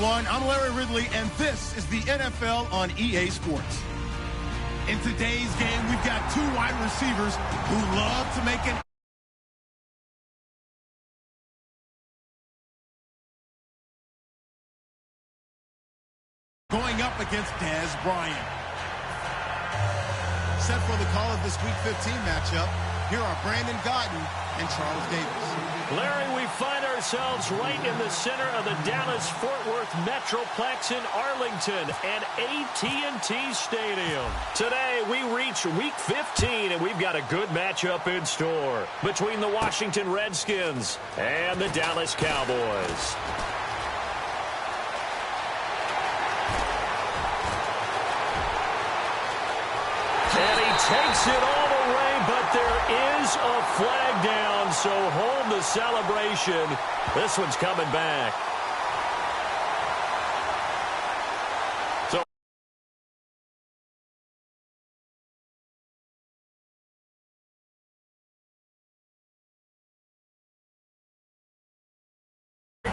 everyone. I'm Larry Ridley, and this is the NFL on EA Sports. In today's game, we've got two wide receivers who love to make an going up against Dez Bryant. Set for the call of this Week 15 matchup, here are Brandon Gaudin and Charles Davis. Larry, we find ourselves right in the center of the Dallas-Fort Worth Metroplex in Arlington and AT&T Stadium. Today, we reach Week 15, and we've got a good matchup in store between the Washington Redskins and the Dallas Cowboys. And he takes it all the way, but there is a flag down, so hold the celebration. This one's coming back. So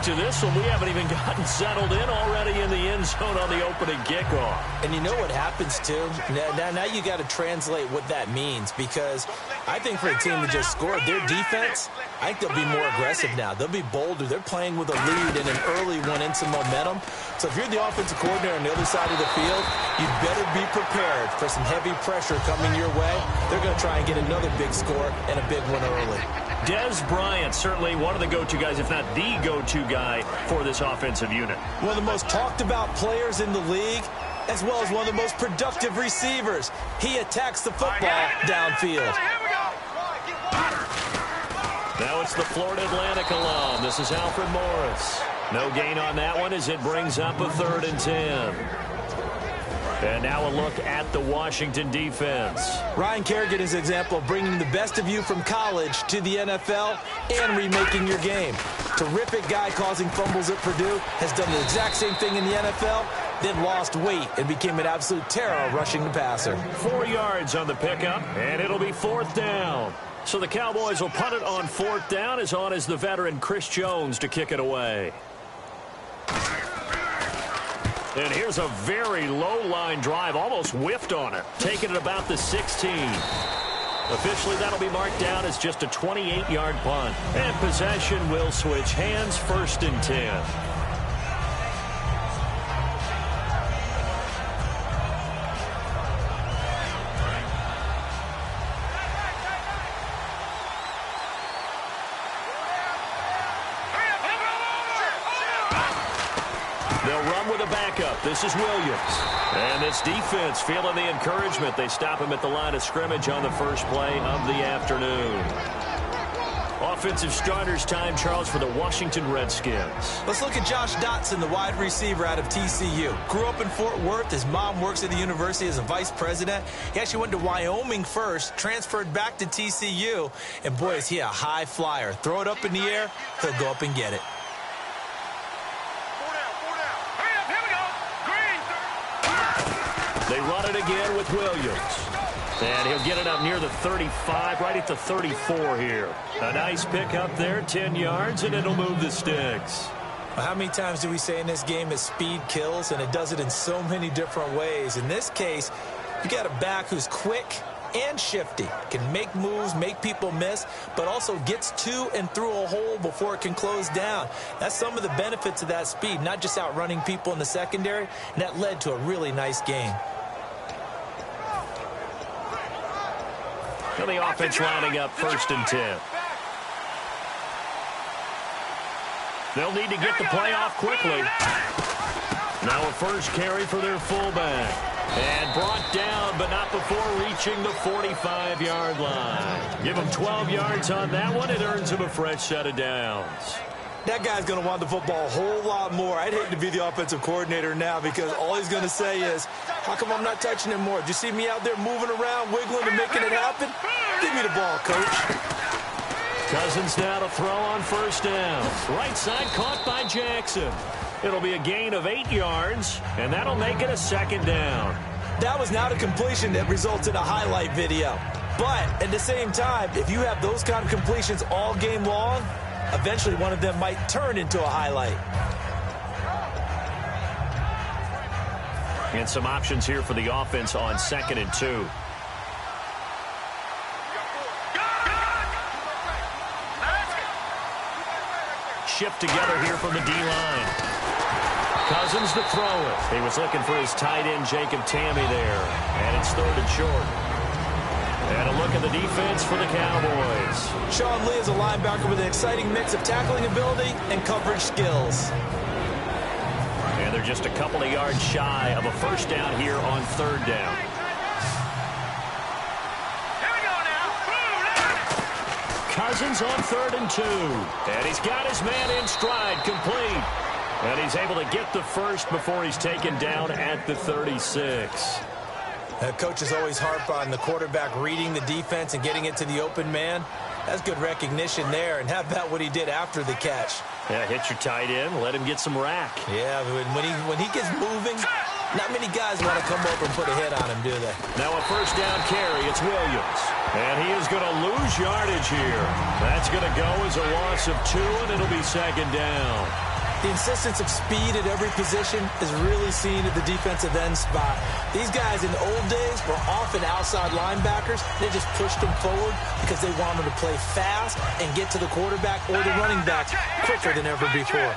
to this one, we haven't even gotten settled in already in the end zone on the opening kickoff. And you know what happens, too? Now you got to translate what that means, because I think for a team to just score, their defense, I think they'll be more aggressive now. They'll be bolder. They're playing with a lead and an early one in some momentum. So if you're the offensive coordinator on the other side of the field, you'd better be prepared for some heavy pressure coming your way. They're going to try and get another big score and a big one early. Dez Bryant, certainly one of the go-to guys, if not the go-to guy for this offensive unit. One of the most talked about players in the league, as well as one of the most productive receivers. He attacks the football downfield. Now it's the Florida Atlantic alum. This is Alfred Morris. No gain on that one as it brings up a 3rd and 10. And now a look at the Washington defense. Ryan Kerrigan is an example of bringing the best of you from college to the NFL and remaking your game. Terrific guy causing fumbles at Purdue, has done the exact same thing in the NFL, then lost weight and became an absolute terror rushing the passer. 4 yards on the pickup, and it'll be 4th down. So the Cowboys will punt it on 4th down, as on is the veteran Chris Jones to kick it away. And here's a very low-line drive, almost whiffed on it, taking it about the 16. Officially, that'll be marked down as just a 28-yard punt. And possession will switch hands, 1st and 10. They'll run with a backup. This is Williams. And this defense feeling the encouragement. They stop him at the line of scrimmage on the first play of the afternoon. Offensive starters time, Charles, for the Washington Redskins. Let's look at Josh Dotson, the wide receiver out of TCU. Grew up in Fort Worth. His mom works at the university as a vice president. He actually went to Wyoming first, transferred back to TCU. And, boy, is he a high flyer. Throw it up in the air, he'll go up and get it. They run it again with Williams. And he'll get it up near the 35, right at the 34 here. A nice pick up there, 10 yards, and it'll move the sticks. Well, how many times do we say in this game that speed kills, and it does it in so many different ways? In this case, you got a back who's quick and shifty, can make moves, make people miss, but also gets to and through a hole before it can close down. That's some of the benefits of that speed, not just outrunning people in the secondary, and that led to a really nice game. And the offense lining up 1st and 10. They'll need to get the play off quickly. Now a first carry for their fullback. And brought down, but not before reaching the 45-yard line. Give him 12 yards on that one. It earns him a fresh set of downs. That guy's going to want the football a whole lot more. I'd hate to be the offensive coordinator now, because all he's going to say is, how come I'm not touching him more? Do you see me out there moving around, wiggling and making it happen? Give me the ball, coach. Cousins now to throw on 1st down. Right side caught by Jackson. It'll be a gain of 8 yards, and that'll make it a 2nd down. That was not a completion that results in a highlight video. But at the same time, if you have those kind of completions all game long, eventually one of them might turn into a highlight. And some options here for the offense on 2nd and 2. Shift together here from the D-line. Cousins to throw it. He was looking for his tight end, Jacob Tamme there. And it's 3rd and short. And a look at the defense for the Cowboys. Sean Lee is a linebacker with an exciting mix of tackling ability and coverage skills. And they're just a couple of yards shy of a first down here on 3rd down. Here we go now. Cousins on 3rd and 2. And he's got his man in stride, complete. And he's able to get the first before he's taken down at the 36. Coaches always harp on the quarterback reading the defense and getting it to the open man. That's good recognition there. And how about what he did after the catch? Yeah, hit your tight end, let him get some rack. Yeah, when he gets moving, not many guys want to come over and put a hit on him, do they? Now a first down carry, it's Williams. And he is going to lose yardage here. That's going to go as a loss of 2, and it'll be 2nd down. The insistence of speed at every position is really seen at the defensive end spot. These guys in the old days were often outside linebackers. They just pushed them forward because they wanted to play fast and get to the quarterback or the running backs quicker than ever before.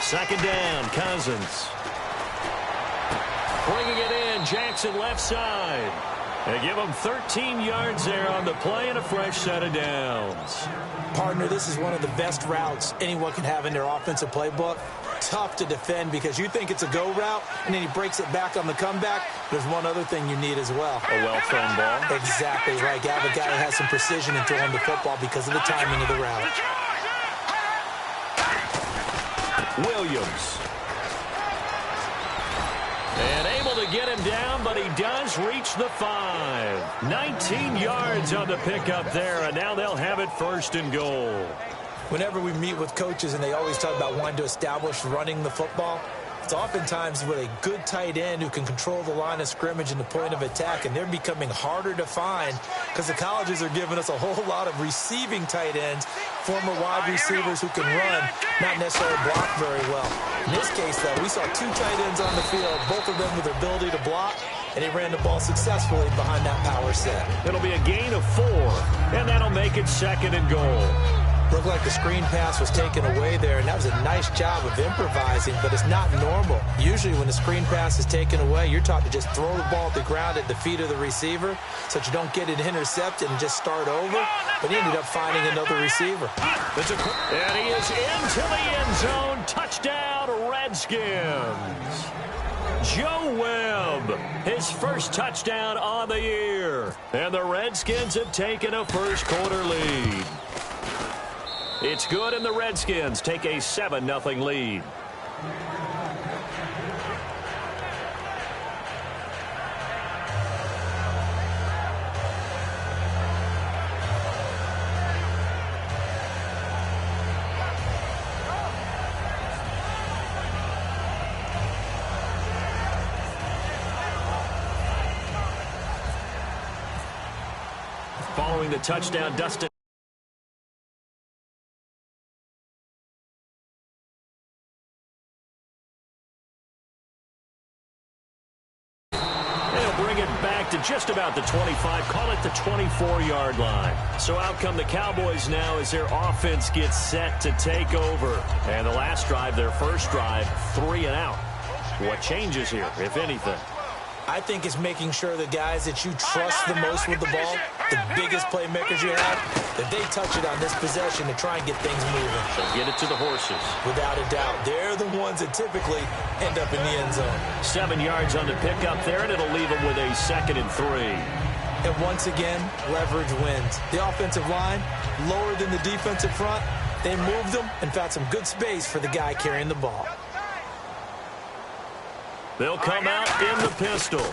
Second down, Cousins. Bringing it in, Jackson left side. They give him 13 yards there on the play and a fresh set of downs. Partner, this is one of the best routes anyone can have in their offensive playbook. Tough to defend because you think it's a go route, and then he breaks it back on the comeback. There's one other thing you need as well. A well-thrown ball. Exactly right. You have a guy who has some precision in throwing the football because of the timing of the route. Williams. And able to get him down, but he does reach the 5. 19 yards on the pickup there, and now they'll have it 1st and goal. Whenever we meet with coaches and they always talk about wanting to establish running the football, it's oftentimes with a good tight end who can control the line of scrimmage and the point of attack, and they're becoming harder to find because the colleges are giving us a whole lot of receiving tight ends, former wide receivers who can run, not necessarily block very well. In this case, though, we saw 2 tight ends on the field, both of them with the ability to block, and they ran the ball successfully behind that power set. It'll be a gain of 4, and that'll make it 2nd and goal. Looked like the screen pass was taken away there, and that was a nice job of improvising, but it's not normal. Usually when the screen pass is taken away, you're taught to just throw the ball at the ground at the feet of the receiver so that you don't get it intercepted and just start over, but he ended up finding another receiver. And he is into the end zone. Touchdown, Redskins. Joe Webb, his first touchdown on the year. And the Redskins have taken a first-quarter lead. It's good, and the Redskins take a 7-0 lead. Following the touchdown, Dustin. To just about the 25, call it the 24-yard line. So out come the Cowboys now as their offense gets set to take over. And the last drive, their first drive, 3 and out. What changes here, if anything? I think it's making sure the guys that you trust the most with the ball, the biggest playmakers you have, that they touch it on this possession to try and get things moving. So get it to the horses. Without a doubt. They're the ones that typically end up in the end zone. 7 yards on the pickup there, and it'll leave them with a 2nd and 3. And once again, leverage wins. The offensive line, lower than the defensive front, they moved them and found some good space for the guy carrying the ball. They'll come out in the pistol.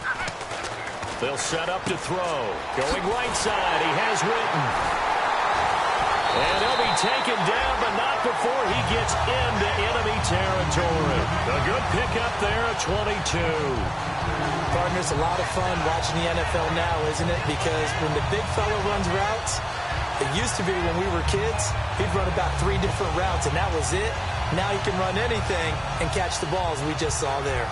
They'll set up to throw. Going right side, he has Witten. And he'll be taken down, but not before he gets into enemy territory. A good pickup there at 22. Partner, it's a lot of fun watching the NFL now, isn't it? Because when the big fella runs routes, it used to be when we were kids, he'd run about 3 different routes, and that was it. Now he can run anything and catch the balls we just saw there.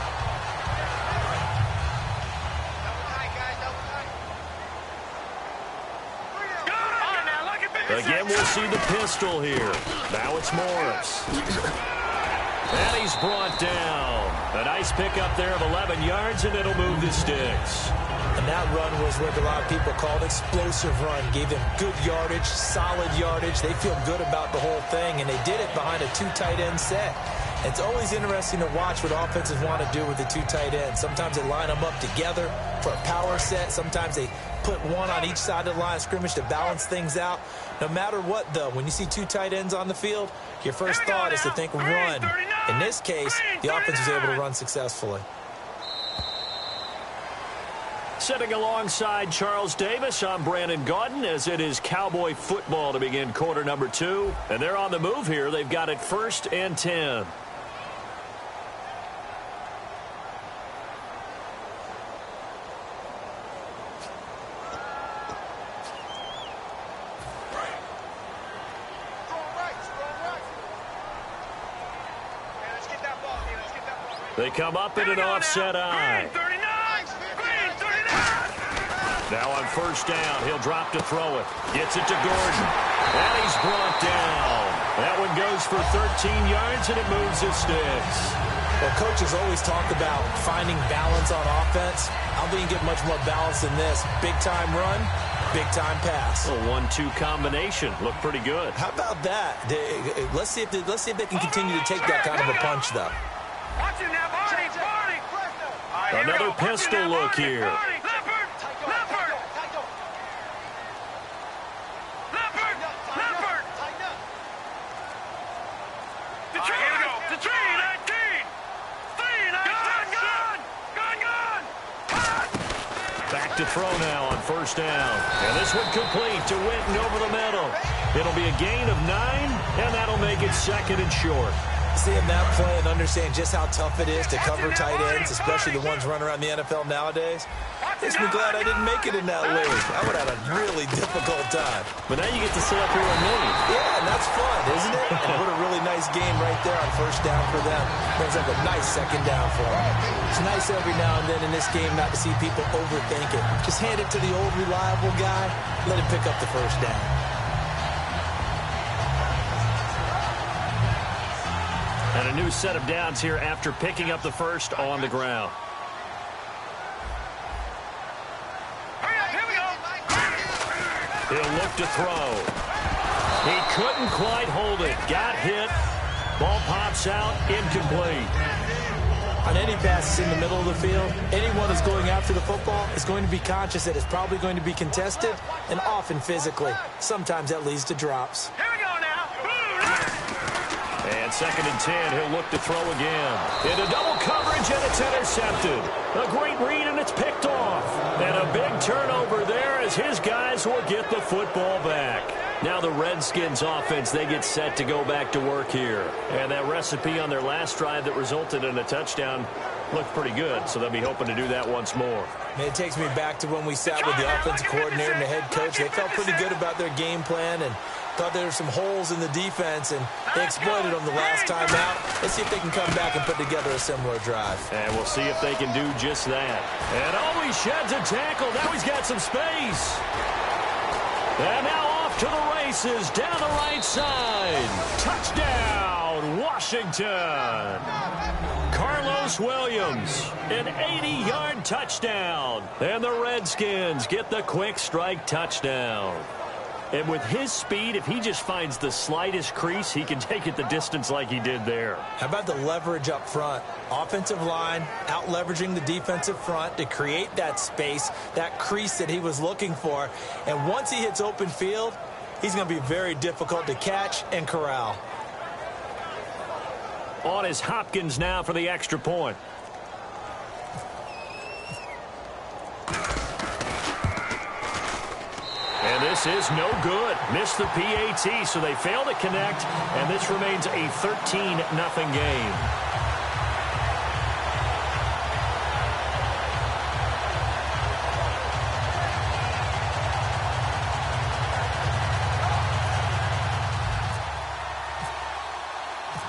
Again, we'll see the pistol here. Now it's Morris. And he's brought down. A nice pickup there of 11 yards, and it'll move the sticks. And that run was what a lot of people called explosive run. Gave them good yardage, solid yardage. They feel good about the whole thing, and they did it behind a 2 tight end set. It's always interesting to watch what offenses want to do with the 2 tight ends. Sometimes they line them up together for a power set. Sometimes they put one on each side of the line of scrimmage to balance things out. No matter what, though, when you see 2 tight ends on the field, your first thought is to think run. In this case, the offense was able to run successfully. Sitting alongside Charles Davis, I'm Brandon Gaudin, as it is Cowboy football to begin quarter number 2. And they're on the move here. They've got it 1st and 10. They come up in an offset eye. Now on 1st down, he'll drop to throw it. Gets it to Gordon. And he's brought down. That one goes for 13 yards, and it moves his sticks. Well, coaches always talk about finding balance on offense. I don't think you get much more balance than this. Big-time run, big-time pass. A 1-2 combination. Looked pretty good. How about that? Let's see if they can continue to take that kind of a punch, though. Another pistol look here. Back to throw now on 1st down. And this one complete to Winton over the middle. It'll be a gain of 9, and that'll make it 2nd and short. Seeing that play and understand just how tough it is to cover tight ends, especially the ones running around the NFL nowadays, makes me glad I didn't make it in that league. I would have had a really difficult time. But now you get to sit up here and lead. Yeah, and that's fun, isn't it? And what a really nice game right there on 1st down for them. Brings up a nice 2nd down for them. It's nice every now and then in this game not to see people overthink it. Just hand it to the old reliable guy, let him pick up the 1st down. And a new set of downs here after picking up the 1st on the ground. He'll look to throw. He couldn't quite hold it. Got hit. Ball pops out. Incomplete. On any passes in the middle of the field, anyone that's going after the football is going to be conscious that it's probably going to be contested and often physically. Sometimes that leads to drops. Here we go now. And 2nd and 10, he'll look to throw again. Into double coverage, and it's intercepted. A great read, and it's picked off. And a big turnover there as his guys will get the football back. Now the Redskins offense, they get set to go back to work here. And that recipe on their last drive that resulted in a touchdown looked pretty good, so they'll be hoping to do that once more. And it takes me back to when we sat with the offensive coordinator and the head coach. They felt pretty good about their game plan and thought there were some holes in the defense, and they exploited them the last time out. Let's see if they can come back and put together a similar drive. And we'll see if they can do just that. And he sheds a tackle. Now he's got some space. And now off to the races down the right side. Touchdown, Washington. Carlos Williams, an 80-yard touchdown. And the Redskins get the quick strike touchdown. And with his speed, if he just finds the slightest crease, he can take it the distance like he did there. How about the leverage up front? Offensive line out-leveraging the defensive front to create that space, that crease that he was looking for. And once he hits open field, he's going to be very difficult to catch and corral. On is Hopkins now for the extra point. And this is no good. Missed the PAT, so they fail to connect, and this remains a 13-0 game.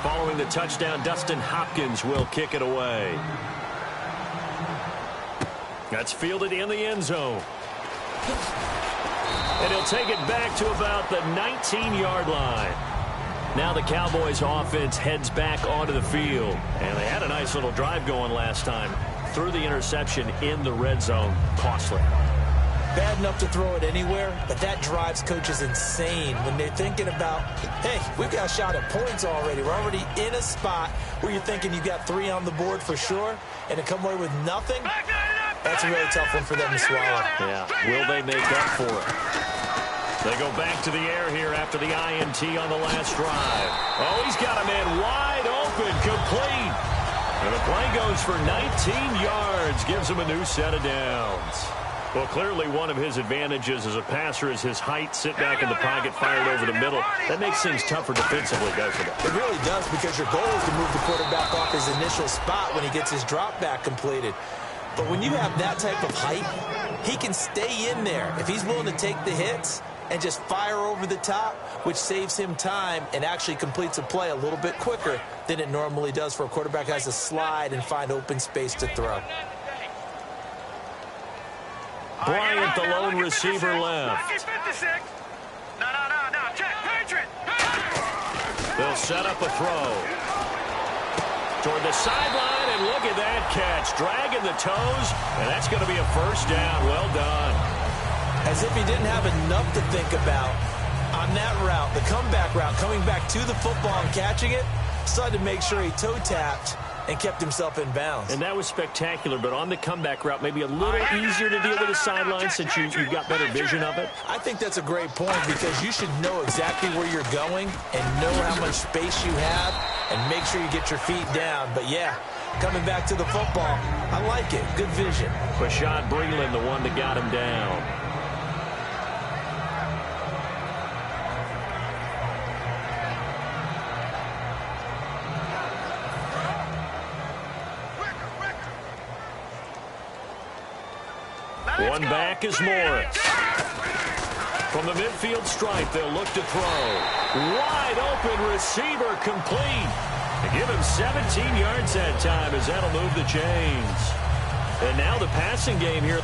Following the touchdown, Dustin Hopkins will kick it away. That's fielded in the end zone. And he'll take it back to about the 19-yard line. Now the Cowboys offense heads back onto the field. And they had a nice little drive going last time. Threw the interception in the red zone. Costly. Bad enough to throw it anywhere, but that drives coaches insane when they're thinking about, hey, we've got a shot at points already. We're already in a spot where you're thinking you've got 3 on the board for sure, and to come away with nothing, that's a really tough one for them to swallow. Yeah, will they make up for it? They go back to the air here after the INT on the last drive. Oh, he's got a man wide open, complete. And the play goes for 19 yards, gives him a new set of downs. Well, clearly one of his advantages as a passer is his height, sit back in the pocket, fired over the middle. That makes things tougher defensively, doesn't it? It really does, because your goal is to move the quarterback off his initial spot when he gets his drop back completed. But when you have that type of height, he can stay in there if he's willing to take the hits and just fire over the top, which saves him time and actually completes a play a little bit quicker than it normally does for a quarterback who has to slide and find open space to throw. Bryant, the lone receiver, left. They'll set up a throw toward the sideline, and look at that catch. Dragging the toes, and that's going to be a first down. Well done. As if he didn't have enough to think about on that route, the comeback route, coming back to the football and catching it, decided to make sure he toe-tapped and kept himself in bounds. And that was spectacular, but on the comeback route, maybe a little easier to deal with the sideline since you've got better vision of it. I think that's a great point, because you should know exactly where you're going and know how much space you have and make sure you get your feet down. But, yeah, coming back to the football, I like it. Good vision. Rashad Breeland, the one that got him down. One back is Morris. From the midfield stripe, they'll look to throw. Wide open receiver, complete. They give him 17 yards that time, as that'll move the chains. And now the passing game here.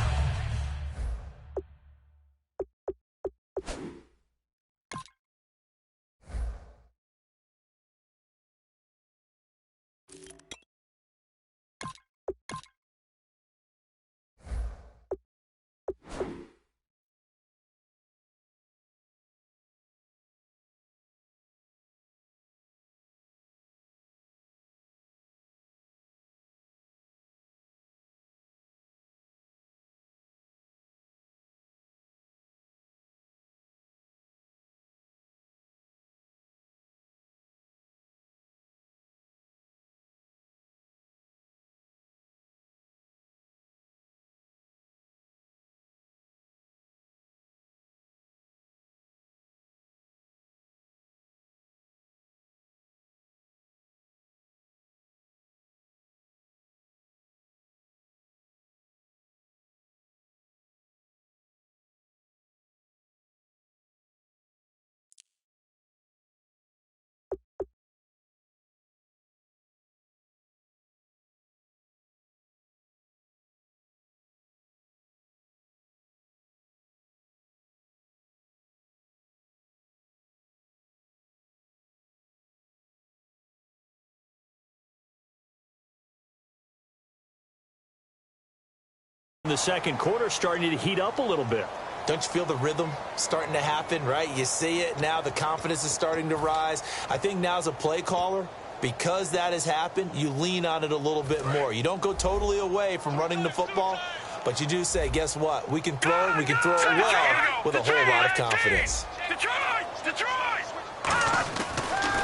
The second quarter starting to heat up a little bit. Don't you feel the rhythm starting to happen, right? You see it now. The confidence is starting to rise. I think now as a play caller, because that has happened, you lean on it a little bit more. You don't go totally away from running the football, but you do say, guess what? We can throw it. We can throw it well with a whole lot of confidence.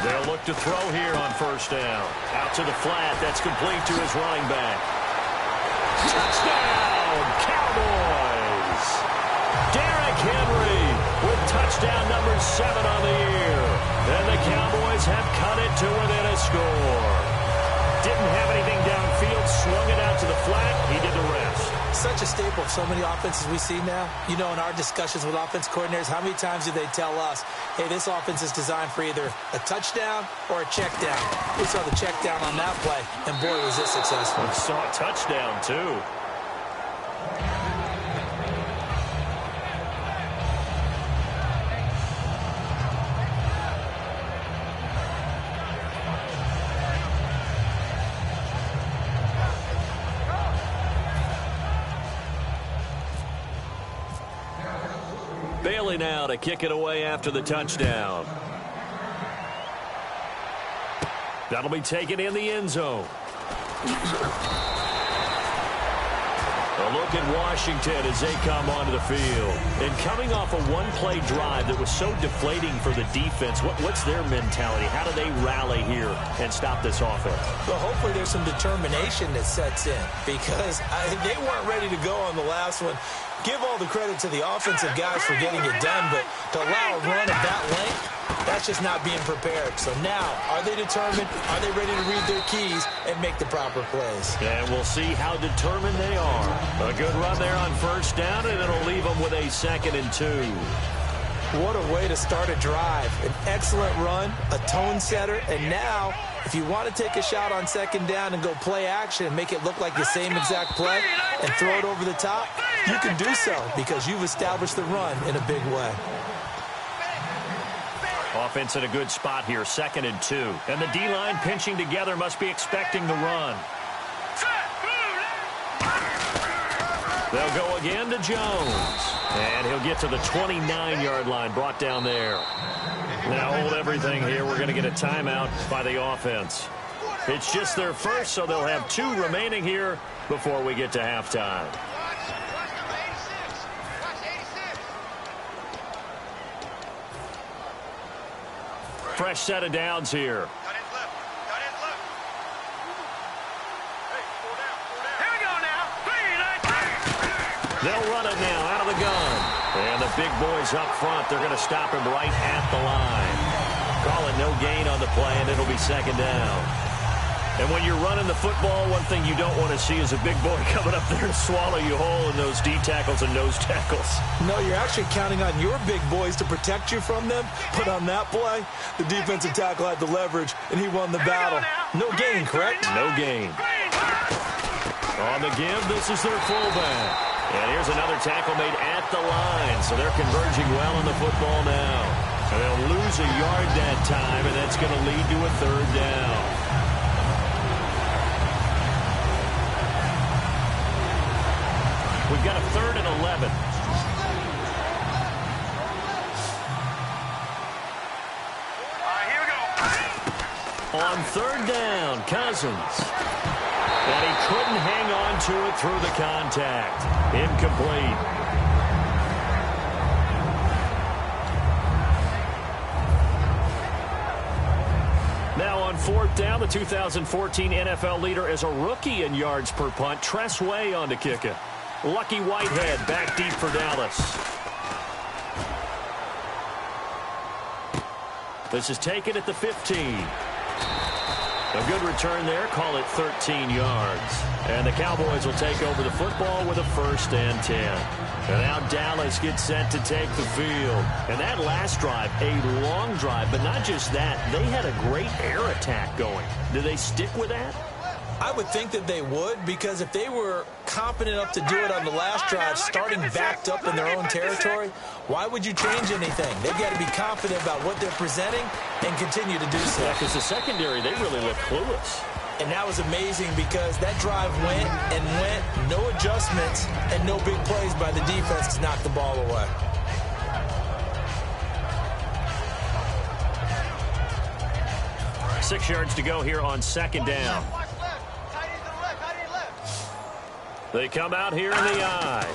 They'll look to throw here on first down. Out to the flat. That's complete to his running back. Touchdown, Cowboys! Derrick Henry with touchdown number 7 on the year. And the Cowboys have cut it to within a score. Didn't have anything downfield, swung it out to the flat. He did the rest. such a staple of so many offenses we see now. You know, in our discussions with offense coordinators, how many times do they tell us, hey, this offense is designed for either a touchdown or a check down. We saw the check down on that play, and boy, was it successful. We saw a touchdown, too. Bailey now to kick it away after the touchdown. That'll be taken in the end zone. A look at Washington as they come onto the field. And coming off a one-play drive that was so deflating for the defense, what's their mentality? How do they rally here and stop this offense? Well, hopefully there's some determination that sets in because they weren't ready to go on the last one. Give all the credit to the offensive guys for getting it done, but to allow a run of that length, that's just not being prepared. So now, are they determined? Are they ready to read their keys and make the proper plays? And we'll see how determined they are. A good run there on first down, and it'll leave them with a 2nd and 2. What a way to start a drive. An excellent run, a tone setter, and now, if you want to take a shot on 2nd down and go play action and make it look like the same exact play and throw it over the top, you can do so because you've established the run in a big way. Offense in a good spot here, 2nd and 2. And the D-line pinching together must be expecting the run. They'll go again to Jones. And he'll get to the 29-yard line, brought down there. Now hold everything here. We're going to get a timeout by the offense. It's just their first, so they'll have 2 remaining here before we get to halftime. Fresh set of downs here. They'll run it now out of the gun. And the big boys up front, they're going to stop him right at the line. Call it no gain on the play, and it'll be 2nd down. And when you're running the football, one thing you don't want to see is a big boy coming up there and swallow you whole in those D tackles and nose tackles. No, you're actually counting on your big boys to protect you from them. But on that play, the defensive tackle had the leverage, and he won the battle. No gain, correct? No gain. On the give, this is their fullback. And here's another tackle made at the line. So they're converging well on the football now. And they'll lose a yard that time, and that's going to lead to a 3rd down. We've got a 3rd and 11. Here we go. On 3rd down, Cousins. And he couldn't hang on to it through the contact. Incomplete. Now on 4th down, the 2014 NFL leader is a rookie in yards per punt. Tress Way on to kick it. Lucky Whitehead back deep for Dallas. This is taken at the 15. A good return there. Call it 13 yards. And the Cowboys will take over the football with a 1st and 10. And now Dallas gets set to take the field. And that last drive, a long drive, but not just that. They had a great air attack going. Do they stick with that? I would think that they would, because if they were confident enough to do it on the last drive, starting backed up in their own territory, why would you change anything? They've got to be confident about what they're presenting and continue to do so. Yeah, because the secondary, they really look clueless. And that was amazing because that drive went and went, no adjustments, and no big plays by the defense to knock the ball away. Six yards to go here on 2nd down. They come out here in the eye.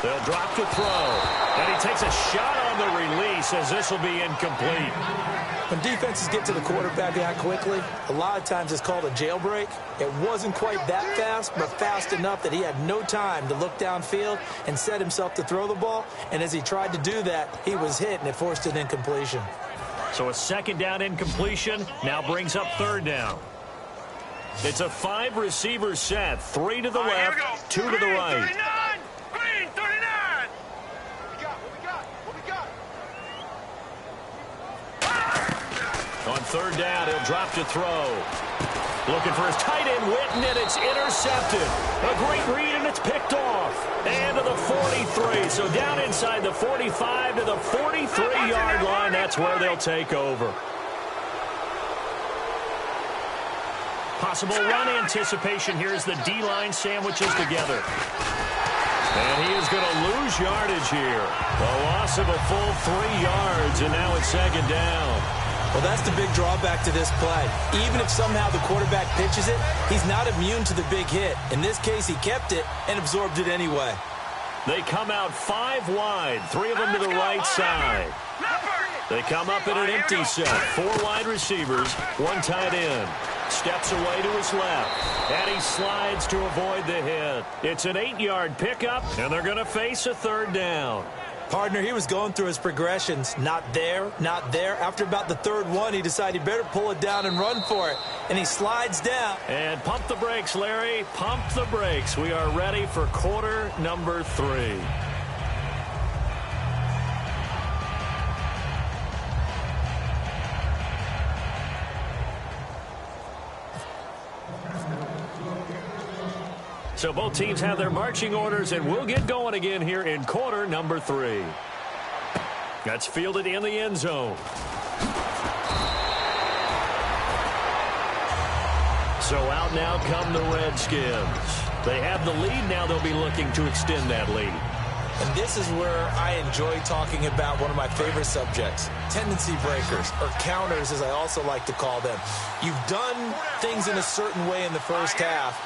They'll drop to throw. And he takes a shot on the release as this will be incomplete. When defenses get to the quarterback that quickly, a lot of times it's called a jailbreak. It wasn't quite that fast, but fast enough that he had no time to look downfield and set himself to throw the ball. And as he tried to do that, he was hit, and it forced an incompletion. So a 2nd down incompletion now brings up 3rd down. It's a 5-receiver set. 3 to the left, 2 to the right. 39! Green, 39! What we got? On third down, he'll drop to throw. Looking for his tight end, Witten, and it's intercepted. A great read, and it's picked off. And to the 43. So down inside the 45 to the 43-yard line. That's where they'll take over. Possible run anticipation here as the D-line sandwiches together. And he is going to lose yardage here. A loss of a full 3 yards, and now it's second down. Well, that's the big drawback to this play. Even if somehow the quarterback pitches it, he's not immune to the big hit. In this case, he kept it and absorbed it anyway. They come out 5 wide, 3 of them to the right side. They come up in an empty set. 4 wide receivers, 1 tight end. Steps away to his left, and he slides to avoid the hit. It's an 8-yard pickup, and they're going to face a third down. Partner, he was going through his progressions. Not there, not there. After about the third one, he decided he better pull it down and run for it. And he slides down. And pump the brakes, Larry. Pump the brakes. We are ready for quarter number 3. So both teams have their marching orders, and we'll get going again here in quarter number 3. That's fielded in the end zone. So out now come the Redskins. They have the lead. Now they'll be looking to extend that lead. And this is where I enjoy talking about one of my favorite subjects, tendency breakers, or counters as I also like to call them. You've done things in a certain way in the first half,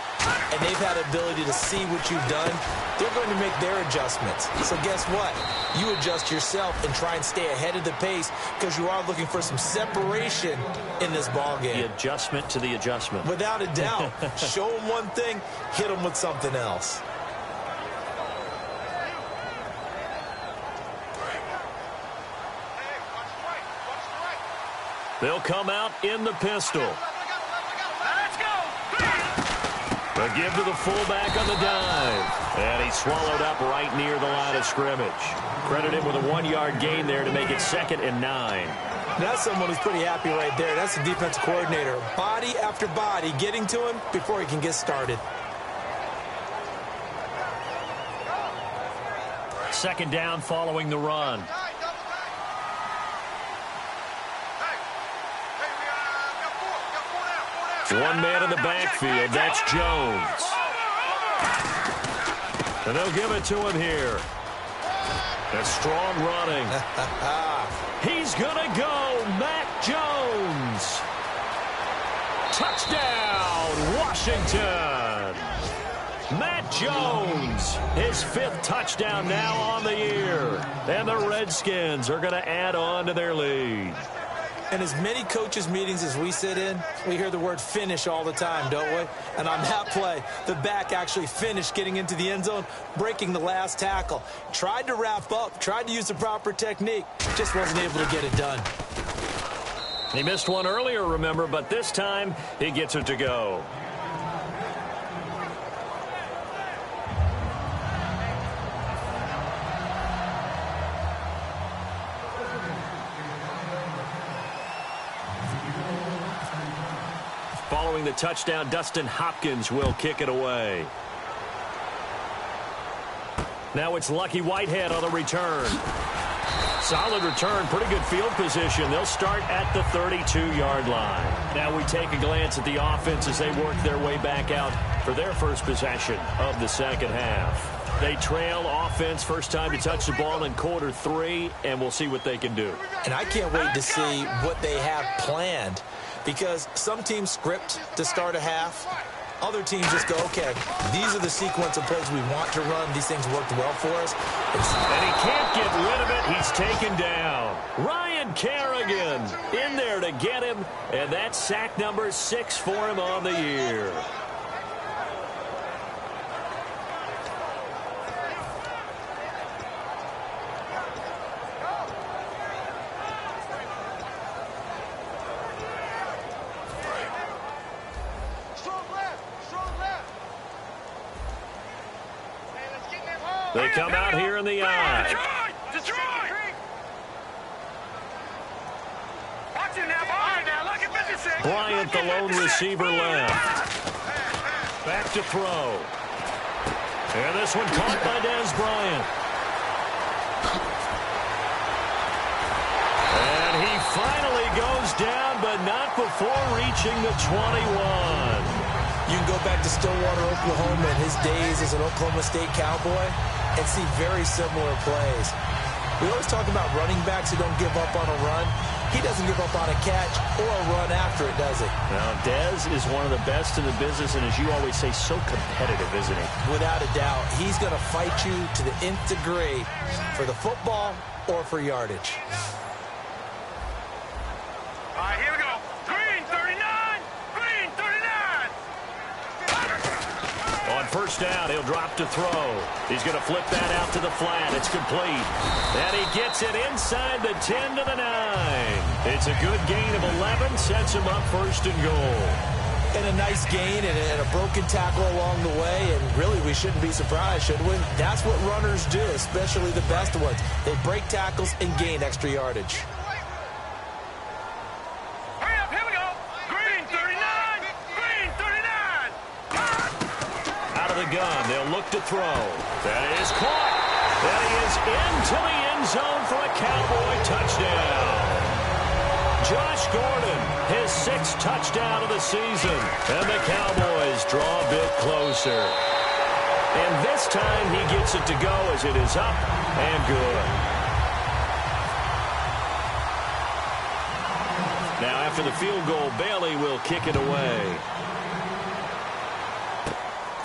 and they've had the ability to see what you've done. They're going to make their adjustments. So guess what? You adjust yourself and try and stay ahead of the pace because you are looking for some separation in this ballgame. The adjustment to the adjustment. Without a doubt. Show them one thing, hit them with something else. They'll come out in the pistol. Let's go! A give to the fullback on the dive. And he's swallowed up right near the line of scrimmage. Credit him with a 1-yard gain there to make it 2nd and 9. That's someone who's pretty happy right there. That's the defensive coordinator. Body after body getting to him before he can get started. 2nd down following the run. 1 man in the backfield. That's Jones. And they'll give it to him here. A strong running. He's going to go. Matt Jones. Touchdown, Washington. Matt Jones, his 5th touchdown now on the year. And the Redskins are going to add on to their lead. And as many coaches' meetings as we sit in, we hear the word finish all the time, don't we? And on that play, the back actually finished getting into the end zone, breaking the last tackle. Tried to wrap up, tried to use the proper technique, just wasn't able to get it done. He missed one earlier, remember, but this time he gets it to go. Following the touchdown, Dustin Hopkins will kick it away. Now it's Lucky Whitehead on the return. Solid return, pretty good field position. They'll start at the 32-yard line. Now we take a glance at the offense as they work their way back out for their first possession of the second half. They trail offense, first time to touch the ball in quarter 3, and we'll see what they can do. And I can't wait to see what they have planned, because some teams script to start a half. Other teams just go, okay, these are the sequence of plays we want to run. These things worked well for us. And he can't get rid of it. He's taken down. Ryan Kerrigan in there to get him, and that's sack number 6 for him on the year. They come out here in the eye. Detroit! Watch it now, boy. Now look at 56. Bryant, the lone receiver left. Back to throw. And this one caught by Dez Bryant. And he finally goes down, but not before reaching the 21. You can go back to Stillwater, Oklahoma, in his days as an Oklahoma State Cowboy and see very similar plays. We always talk about running backs who don't give up on a run. He doesn't give up on a catch or a run after it, does he? Now, Dez is one of the best in the business, and as you always say, so competitive, isn't he? Without a doubt, he's going to fight you to the nth degree for the football or for yardage. All right, here we go. Green, 39. Green, 39. On first down, he'll drop to throw. He's going to flip that out to the flat. It's complete. And he gets it inside the 10 to the 9. It's a good gain of 11, sets him up first and goal. And a nice gain and a broken tackle along the way, and really we shouldn't be surprised, should we? That's what runners do, especially the best ones. They break tackles and gain extra yardage. Hurry up, here we go. Green, 39. Green, 39. Out of the gun, they'll look to throw. That is caught. That is into the end zone for a Cowboy touchdown. Josh Gordon, his 6th touchdown of the season. And the Cowboys draw a bit closer. And this time he gets it to go as it is up and good. Now after the field goal, Bailey will kick it away.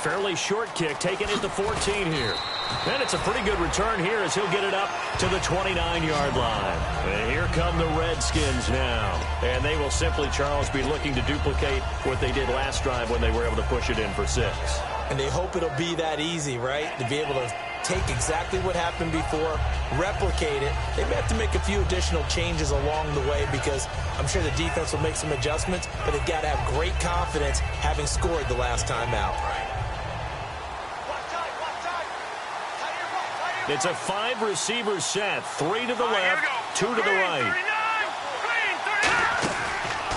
Fairly short kick, taken at the 14 here. And it's a pretty good return here as he'll get it up to the 29-yard line. And here come the Redskins now. And they will simply, Charles, be looking to duplicate what they did last drive when they were able to push it in for 6. And they hope it'll be that easy, right? To be able to take exactly what happened before, replicate it. They may have to make a few additional changes along the way because I'm sure the defense will make some adjustments, but they've got to have great confidence having scored the last time out. It's a 5-receiver set. 3 to the left, 2 to the right.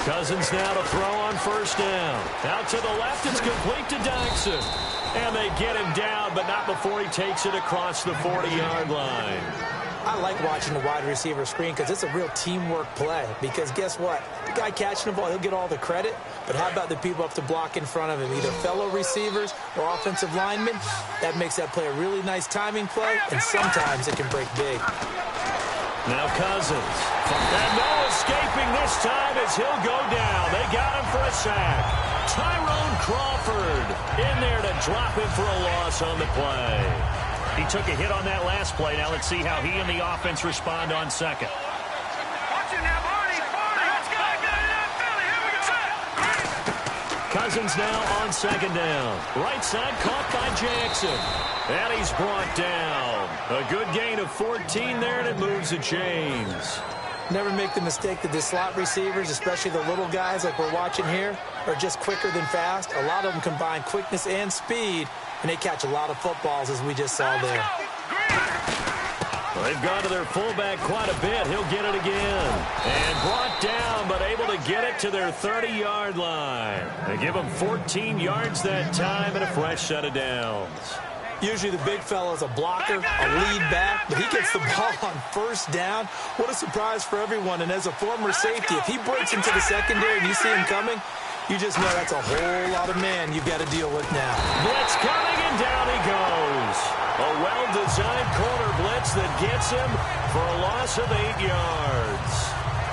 Cousins now to throw on first down. Out to the left, it's complete to Dodson. And they get him down, but not before he takes it across the 40-yard line. I like watching the wide receiver screen because it's a real teamwork play. Because guess what? The guy catching the ball, he'll get all the credit. But how about the people up to block in front of him, either fellow receivers or offensive linemen? That makes that play a really nice timing play, and sometimes it can break big. Now Cousins. And no escaping this time as he'll go down. They got him for a sack. Tyrone Crawford in there to drop him for a loss on the play. He took a hit on that last play. Now let's see how he and the offense respond on second. Watch it now, Barney. Let's go. Here we go. Cousins now on second down. Right side caught by Jackson. And he's brought down. A good gain of 14 there, and it moves the chains. Never make the mistake that the slot receivers, especially the little guys like we're watching here, are just quicker than fast. A lot of them combine quickness and speed, and they catch a lot of footballs, as we just saw there. Well, they've gone to their fullback quite a bit. He'll get it again. And brought down, but able to get it to their 30-yard line. They give him 14 yards that time and a fresh set of downs. Usually the big fella's a blocker, a lead back, but he gets the ball on first down. What a surprise for everyone. And as a former safety, if he breaks into the secondary and you see him coming, you just know that's a whole lot of man you've got to deal with now. Blitz coming, and down he goes. A well-designed corner blitz that gets him for a loss of 8 yards.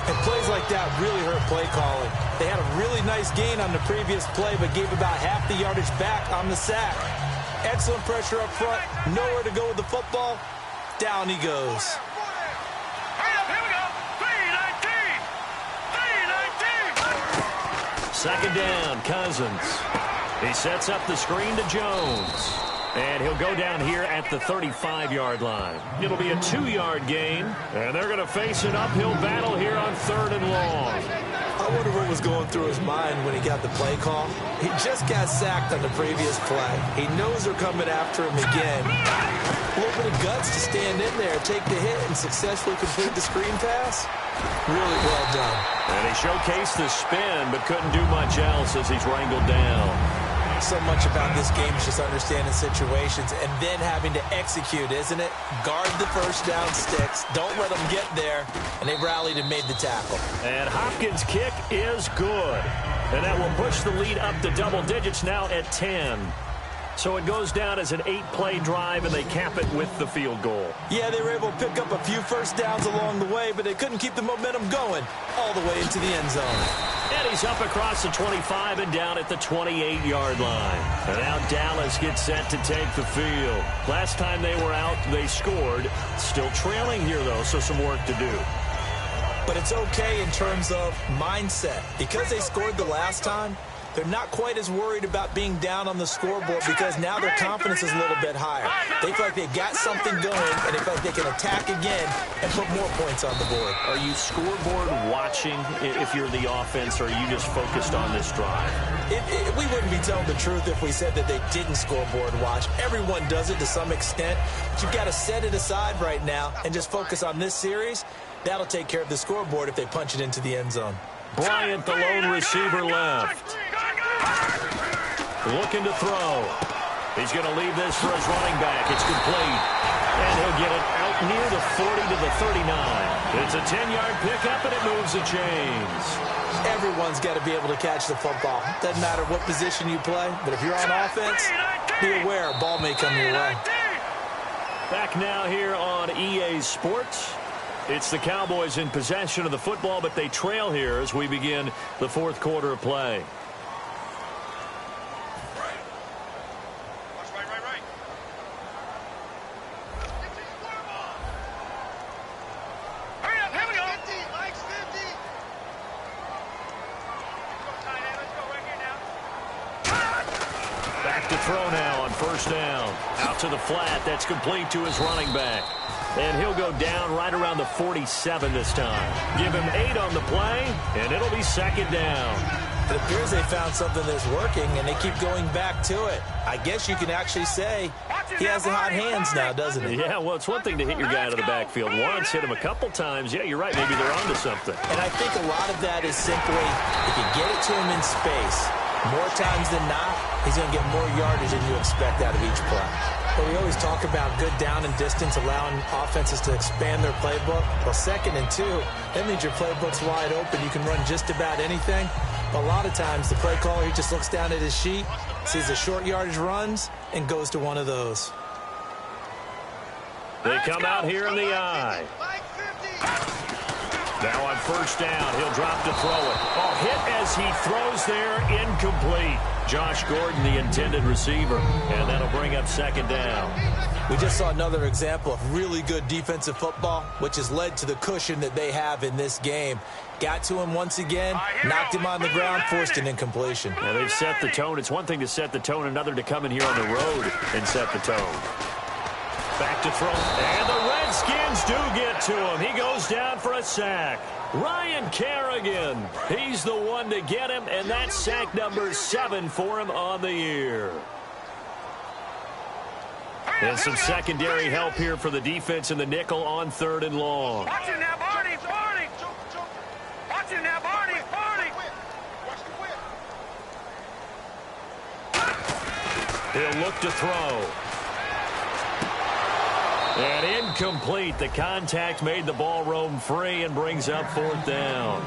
And plays like that really hurt play calling. They had a really nice gain on the previous play, but gave about half the yardage back on the sack. Excellent pressure up front. Nowhere to go with the football. Down he goes. Here we go. 3-19. Second down, Cousins. He sets up the screen to Jones. And he'll go down here at the 35-yard line. It'll be a 2-yard gain. And they're going to face an uphill battle here on 3rd and long. I wonder what was going through his mind when he got the play call. He just got sacked on the previous play. He knows they're coming after him again. A little bit of guts to stand in there, take the hit, and successfully complete the screen pass. Really well done. And he showcased the spin, but couldn't do much else as he's wrangled down. So much about this game is just understanding situations and then having to execute, isn't it? Guard the first down sticks. Don't let them get there. And they rallied and made the tackle. And Hopkins' kick is good. And that will push the lead up to double digits now at 10. So it goes down as an 8-play drive, and they cap it with the field goal. Yeah, they were able to pick up a few first downs along the way, but they couldn't keep the momentum going all the way into the end zone. And he's up across the 25 and down at the 28-yard line. And now Dallas gets set to take the field. Last time they were out, they scored. Still trailing here, though, so some work to do. But it's okay in terms of mindset. Because they scored the last time, they're not quite as worried about being down on the scoreboard because now their confidence is a little bit higher. They feel like they've got something going, and they feel like they can attack again and put more points on the board. Are you scoreboard watching if you're the offense, or are you just focused on this drive? We wouldn't be telling the truth if we said that they didn't scoreboard watch. Everyone does it to some extent. But you've got to set it aside right now and just focus on this series. That'll take care of the scoreboard if they punch it into the end zone. Bryant, the lone receiver, left. Looking to throw. He's going to leave this for his running back. It's complete. And he'll get it out near the 40 to the 39. It's a 10-yard pickup, and it moves the chains. Everyone's got to be able to catch the football. Doesn't matter what position you play, but if you're on offense, be aware a ball may come your way. Back now here on EA Sports. It's the Cowboys in possession of the football, but they trail here as we begin the fourth quarter of play. Back to throw now on first down. Out to the flat. That's complete to his running back. And he'll go down right around the 47 this time. Give him 8 on the play, and it'll be second down. It appears they found something that's working, and they keep going back to it. I guess you can actually say he has the hot hands now, doesn't he? Yeah, well, it's one thing to hit your guy out of the backfield once, hit him a couple times. Yeah, you're right. Maybe they're onto something. And I think a lot of that is simply if you get it to him in space, more times than not, he's going to get more yardage than you expect out of each play. But we always talk about good down and distance, allowing offenses to expand their playbook. Well, 2nd and 2, that means your playbook's wide open. You can run just about anything. But a lot of times, the play caller, he just looks down at his sheet, sees the short yardage runs, and goes to one of those. They come out here in the eye. Now on first down, he'll drop to throw it. Oh, hit as he throws there, incomplete. Josh Gordon, the intended receiver, and that'll bring up second down. We just saw another example of really good defensive football, which has led to the cushion that they have in this game. Got to him once again, knocked him on the ground, forced an incompletion. Yeah, they've set the tone. It's one thing to set the tone, another to come in here on the road and set the tone. Back to throw. And the Redskins do get to him. He goes down for a sack. Ryan Kerrigan, he's the one to get him, and that's sack number 7 for him on the year. And some secondary help here for the defense in the nickel on 3rd and long. Watch him now, Barney, Barney. Watch him now, Barney, Barney. He'll look to throw. And incomplete. The contact made the ball roam free and brings up 4th down.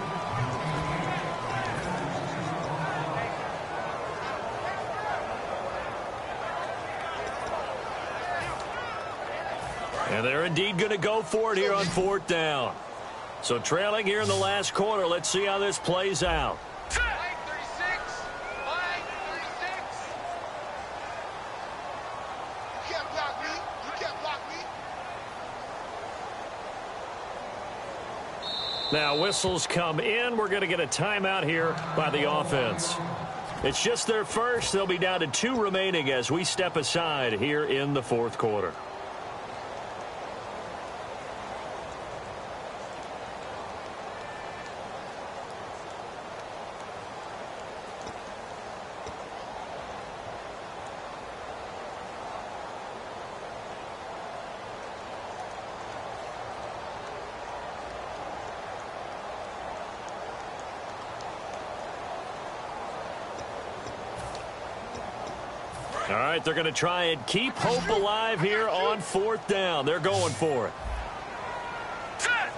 And they're indeed going to go for it here on 4th down. So trailing here in the last quarter. Let's see how this plays out. Now whistles come in. We're going to get a timeout here by the offense. It's just their first. They'll be down to 2 remaining as we step aside here in the 4th quarter. All right, they're going to try and keep hope alive here on 4th down. They're going for it. Set.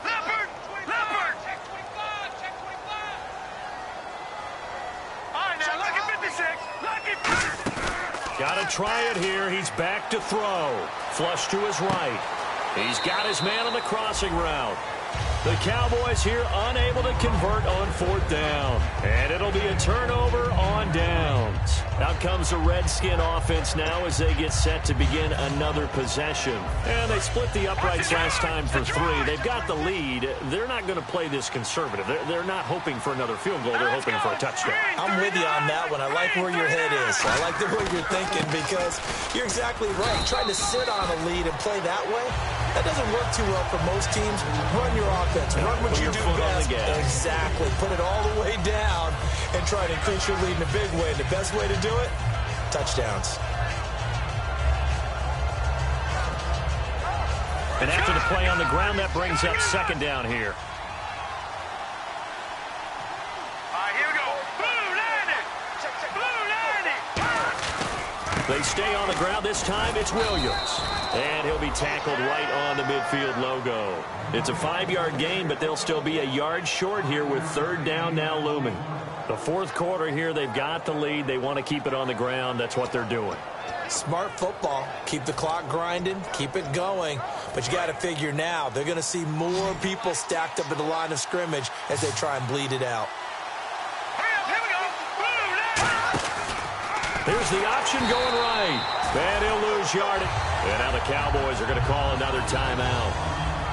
Leopard. Leopard. Check 25. Check 25. All right, now look at 56. Look at. Got to try it here. He's back to throw. Flush to his right. He's got his man on the crossing route. The Cowboys here unable to convert on 4th down. And it'll be a turnover on downs. Out comes the Redskin offense now as they get set to begin another possession. And they split the uprights last time for 3. They've got the lead. They're not going to play this conservative. They're not hoping for another field goal. They're hoping for a touchdown. I'm with you on that one. I like where your head is. I like the way you're thinking because you're exactly right. Trying to sit on a lead and play that way, that doesn't work too well for most teams. Run your offense. Run what you do best. Exactly. Put it all the way down and try to increase your lead in a big way. And the best way to do it, touchdowns. And after the play on the ground, that brings up 2nd down here. All right, here we go. Blue landing. Blue landing. They stay on the ground. This time it's Williams. And he'll be tackled right on the midfield logo. It's a 5-yard gain, but they'll still be a yard short here with 3rd down now looming. The 4th quarter here, they've got the lead. They want to keep it on the ground. That's what they're doing. Smart football. Keep the clock grinding. Keep it going. But you got to figure now, they're going to see more people stacked up at the line of scrimmage as they try and bleed it out. Here we go. Blue landing. Here's the option going right. And he'll lose yardage. And now the Cowboys are going to call another timeout.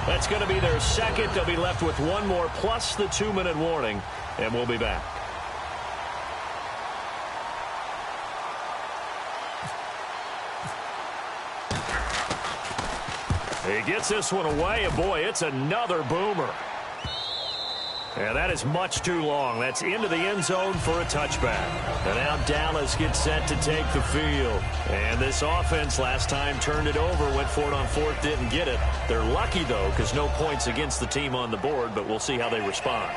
That's going to be their 2nd. They'll be left with 1 more plus the 2-minute warning. And we'll be back. He gets this one away, and boy, it's another boomer. And that is much too long. That's into the end zone for a touchback. And now Dallas gets set to take the field. And this offense last time turned it over, went for it on 4th, didn't get it. They're lucky, though, because no points against the team on the board, but we'll see how they respond.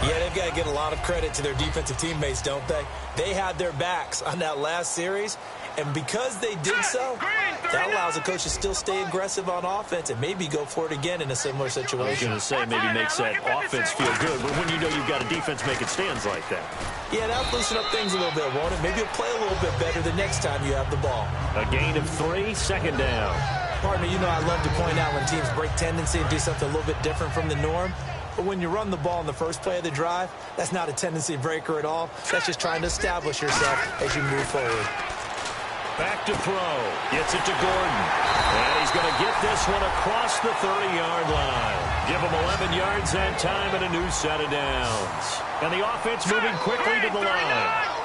Yeah, they've got to get a lot of credit to their defensive teammates, don't they? They had their backs on that last series, and because they did so, that allows the coach to still stay aggressive on offense and maybe go for it again in a similar situation. I was going to say maybe makes that offense feel good, but when you know you've got a defense making stands like that. Yeah, that'll loosen up things a little bit, won't it? Maybe you'll play a little bit better the next time you have the ball. A gain of 3, 2nd down. Partner, you know I love to point out when teams break tendency and do something a little bit different from the norm. But when you run the ball in the first play of the drive, that's not a tendency breaker at all. That's just trying to establish yourself as you move forward. Back to throw. Gets it to Gordon. And he's going to get this one across the 30-yard line. Give him 11 yards that time and a new set of downs. And the offense moving quickly to the line.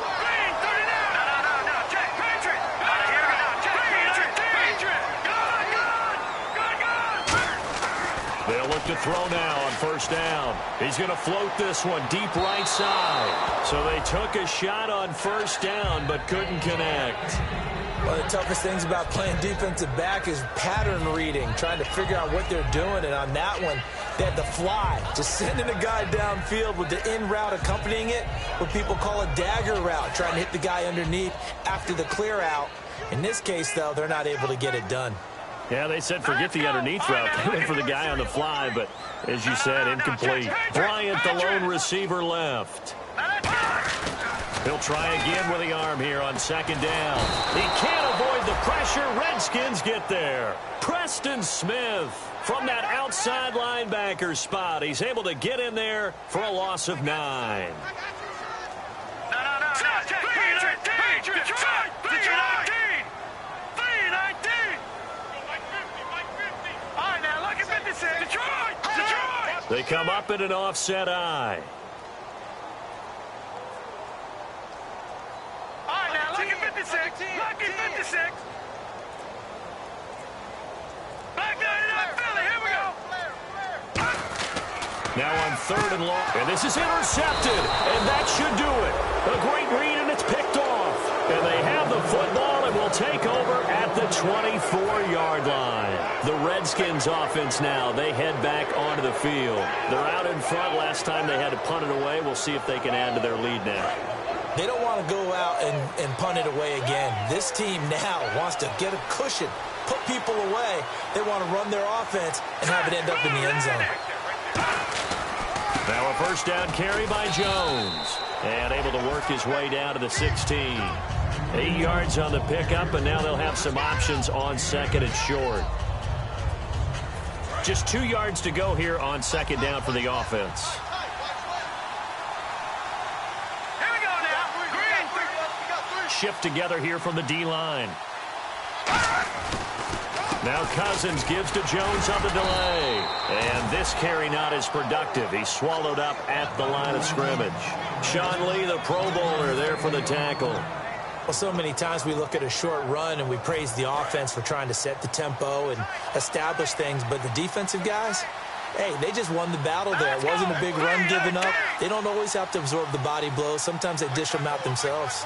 They'll look to throw now on 1st down. He's going to float this one deep right side. So they took a shot on 1st down but couldn't connect. One of the toughest things about playing defensive back is pattern reading, trying to figure out what they're doing. And on that one, they had the fly, just sending a guy downfield with the in route accompanying it, what people call a dagger route, trying to hit the guy underneath after the clear out. In this case, though, they're not able to get it done. Yeah, they said forget the underneath route. They went for the guy on the fly, but as you said, incomplete. Bryant, the lone receiver, left. He'll try again with the arm here on 2nd down. He can't avoid the pressure. Redskins get there. Preston Smith from that outside linebacker spot. He's able to get in there for a loss of 9. They come up in an offset eye. All right, now look at 56. Look at 56. Back down to Philly. Here we go. Now on 3rd and long. And this is intercepted. And that should do it. A great read, and it's picked off. And they have the football and will take over at the 24-yard line. The Redskins offense now, they head back onto the field. They're out in front. Last time they had to punt it away. We'll see if they can add to their lead now. They don't want to go out and punt it away again. This team now wants to get a cushion, put people away. They want to run their offense and have it end up in the end zone. Now a first down carry by Jones. And able to work his way down to the 16. 8 yards on the pickup, and now they'll have some options on second and short. Just 2 yards to go here on second down for the offense. Here we go now. Green. Shift together here from the D-line. Now Cousins gives to Jones on the delay. And this carry not as productive. He's swallowed up at the line of scrimmage. Sean Lee, the Pro Bowler, there for the tackle. Well, so many times we look at a short run and we praise the offense for trying to set the tempo and establish things. But the defensive guys, hey, they just won the battle there. It wasn't a big run given up. They don't always have to absorb the body blows. Sometimes they dish them out themselves.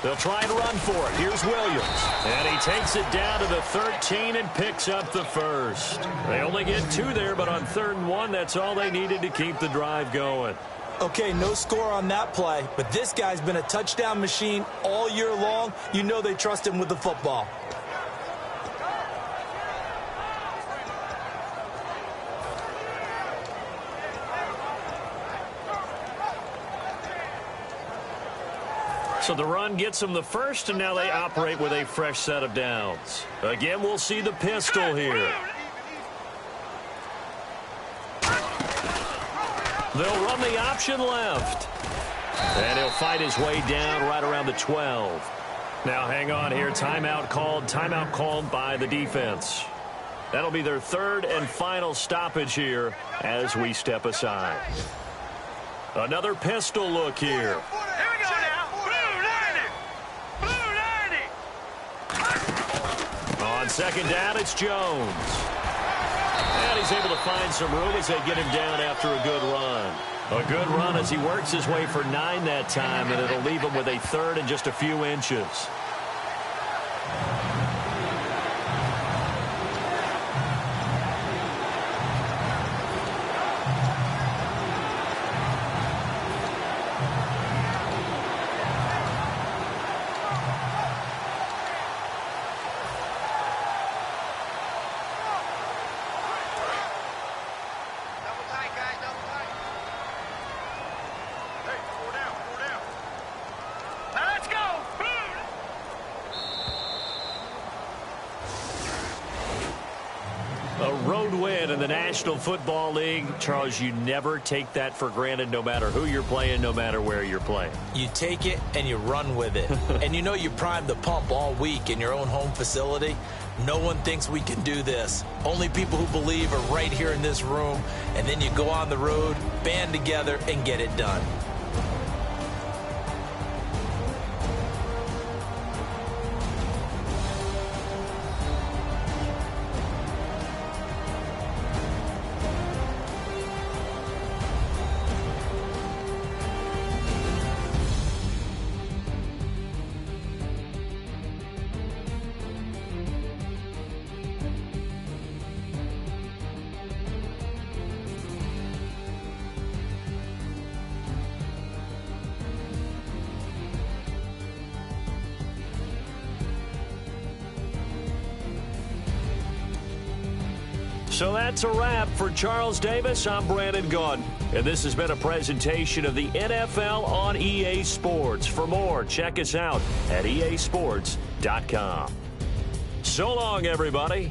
They'll try and run for it. Here's Williams. And he takes it down to the 13 and picks up the first. They only get 2 there, but on 3rd and 1, that's all they needed to keep the drive going. Okay, no score on that play, but this guy's been a touchdown machine all year long. You know they trust him with the football. So the run gets them the first, and now they operate with a fresh set of downs. Again, we'll see the pistol here. They'll run the option left. And he'll fight his way down right around the 12. Now hang on here. Timeout called by the defense. That'll be their 3rd and final stoppage here as we step aside. Another pistol look here. On second down, it's Jones. And he's able to find some room as they get him down after a good run. A good run as he works his way for 9 that time, and it'll leave him with a 3rd and just a few inches. National Football League, Charles, you never take that for granted no matter who you're playing, no matter where you're playing. You take it and you run with it. And you know you primed the pump all week in your own home facility. No one thinks we can do this. Only people who believe are right here in this room. And then you go on the road, band together, and get it done. So that's a wrap for Charles Davis. I'm Brandon Gaudin, and this has been a presentation of the NFL on EA Sports. For more, check us out at easports.com. So long, everybody.